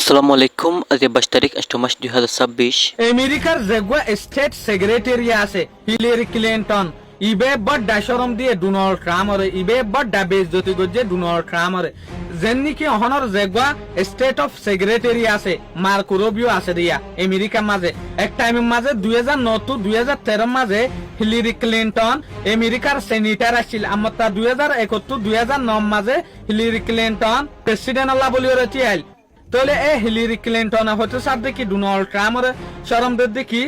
আসসালামু আলাইকুম। আজ 22 তারিখ 8 মাস 2026। আমেরিকার যেগুয়া স্টেট সেক্রেটারি আছে হিলারি ক্লিন্টন ইবে বড় শরম দিয়ে ডোনাল্ড ট্রাম্পরে ইবে বড় বেইজ্জতি করছে ডোনাল্ড ট্রাম্পরে যেন নাকি অহনর যেগুয়া স্টেট অফ সেক্রেটারি আছে মার্কো রুবিও আছে দিয়া আমেরিকা মাঝে এক টাইমের মাঝে 2009 to 2013 মাঝে হিলারি ক্লিন্টন আমেরিকার সেনেটর আছিল আমতা 2001 to 2009 মাঝে হিলারি ক্লিন্টন প্রেসিডেন্ট আল্লাহ বলি রয়েছে আইল তাহলে এ হিলারি ক্লিন্টন হচ্ছে সাথে দেখি ডোনাল্ড ট্রাম্পের শরমদের দেখি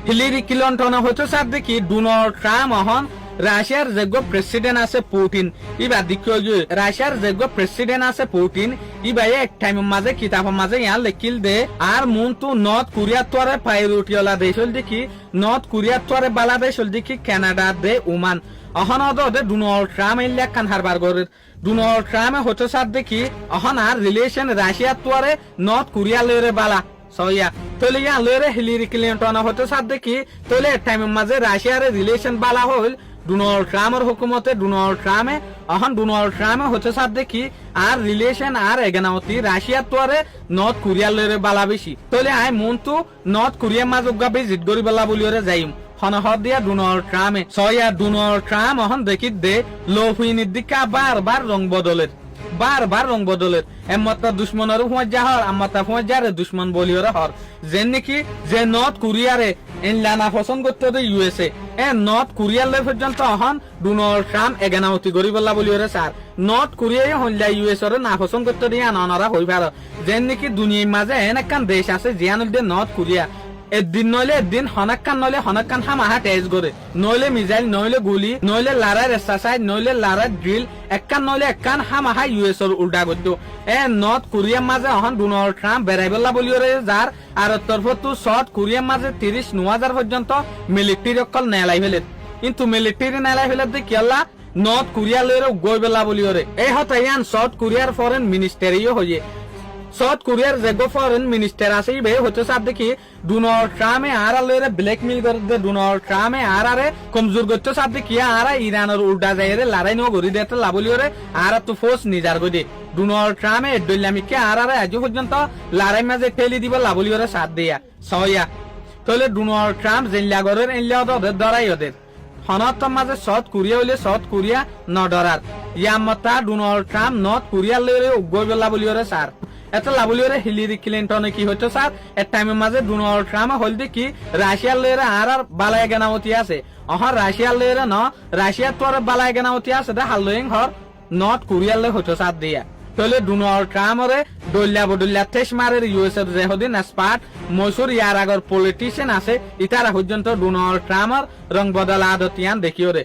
হিলারি ক্লিন্টন হচ্ছে সাথে দেখি ডোনাল্ড ট্রাম্প হন রাশিয়ার যোগ্য প্রেসিডেন্ট আছে পুতিন ইবা দেখিও যে রাশিয়ার যোগ্য প্রেসিডেন্ট আছে পুতিন ইবা এক টাইম মাঝে কিতাবের মাঝে ইয়া লিখিল দে আর মন তো নর্থ কোরিয়া তোরে পাইরুটিওলা দেশ হল দেখি নর্থ কোরিয়া তোরে বাংলাদেশ হল দেখি কানাডা দে ওমান অহন ওদের ডোনাল্ড ট্রাম্প ইল্লা কান হারবার করে ডোনাল্ড ট্রাম্প হচ্ছে সাথে দেখি অহন আর রিলেশন রাশিয়া তোরে নর্থ কোরিয়া লরে বালা সইয়া তাহলে ইয়া লরে হিলারি ক্লিন্টন হচ্ছে সাথে দেখি তাহলে টাইমের মাঝে রাশিয়ার রিলেশন বালা হল ডোনাল্ড ট্রাম্পের হুকুমতে ডোনাল্ড ট্রাম্পে অহন ডোনাল্ড ট্রাম্পে হচ্ছে সাথে দেখি আর রিলেশন আর এগানাওতি রাশিয়া তোরে নর্থ কোরিয়া লরে বালা বেশি তাহলে আই মন তো নর্থ কোরিয়া মাঝ গাবে জিত করি বালা বলিওরে যাইম হনহর দিয়া ডোনাল্ড ট্রাম্পে সইয়া ডোনাল্ড ট্রাম্প অহন দেখি দে লোহিনীর দিকে বারবার রং বদলের এমতা দুশ্মনের হুঁয়া যাহর আমতা হুঁয়া যারে দুশ্মন বলিওরে হর যেন নাকি যে নর্থ কোরিয়ারে ইনলানা পছন্দ করতে দে ইউএসএ এ নর্থ কোরিয়ার লে পর্যন্ত হন ডোনাল্ড ট্রাম্প এগানাউতি করি বলা বলিওরে স্যার নর্থ কোরিয়ায় হইলা ইউএসএ রে না পছন্দ করতে দিয়ে আনারা হই ভার যেন নাকি দুনিয়ার মাঝে এন একখান দেশ আছে জিয়ান দে নর্থ কোরিয়া একদিন নইলে একদিন হনাক্কান হামাহা তেজ করে নইলে মিজাইল নইলে গুলি নইলে লারার এক্সারসাইজ নইলে লারার ড্রিল একখান নইলে একখান হামাহা ইউএস এর উল্টা করতো এ নর্থ কোরিয়ার মাঝে অহন ডোনাল্ড ট্রাম্প বেড়াইবলা বলিওরে যার আর তরফ তো সাউথ কোরিয়ার মাঝে 30,000 পর্যন্ত মিলিটারি অকল নেলাই ফেলে কিন্তু মিলিটারি নেলাই ফেলে দেখি আল্লাহ নর্থ কোরিয়া লইরে গই বেলা বলিওরে এই হতাইয়ান সাউথ কোরিয়ার ফরেন মিনিস্টারিও হইয়ে সাউথ কোরিয়ার যে ফরেন মিনিস্টার আছে ইবে হচ্ছে সাথে দেখি ডোনাল্ড ট্রাম্পে আর লইরে ব্ল্যাকমেইল করে ডোনাল্ড ট্রাম্পে আরে কমজোর করতে সাথে দেখি আর ইরানের উল্টা যায় রে লড়াই নো গরি দেতে লাবলিওরে আর তো ফোর্স নিজার গদি ডোনাল্ড ট্রাম্পে ডইলামিকে আর আজ পর্যন্ত লড়াই মাঝে ঠেলি দিব লাবলিওরে সাথ দিয়া সয়া তাহলে ডোনাল্ড ট্রাম্প জেল্লা গরের এল্লা ওদের ধরাই ওদের হনত মাঝে সাউথ কোরিয়া হইলে সাউথ কোরিয়া ন ডরার ইয়ামতা ডোনাল্ড ট্রাম্প নর্থ কোরিয়া লইরে গই বেলা বলিওরে স্যার এত লাভলিওরে হিলারি ক্লিন্টনে কি হইতো স্যার এর টাইমের মাঝে ডোনাল্ড ট্রাম্প হল দেখি রাশিয়ার লইরে আর বালায় গেনামতি আছে অহর রাশিয়ার লইরে ন রাশিয়ার তোর বালায় গেনামতি আছে দে হালইং হর নর্থ কোরিয়ার লই হইতো সাথ দিয়া তাহলে ডোনাল্ড ট্রাম্পরে দলিয়া তেজ মারের ইউএস এর যেহদিন স্পাট মসুর ইয়ার আগর পলিটিশিয়ান আছে ইতারা পর্যন্ত ডোনাল্ড ট্রাম্পর রং বদলা আদতিয়ান দেখিওরে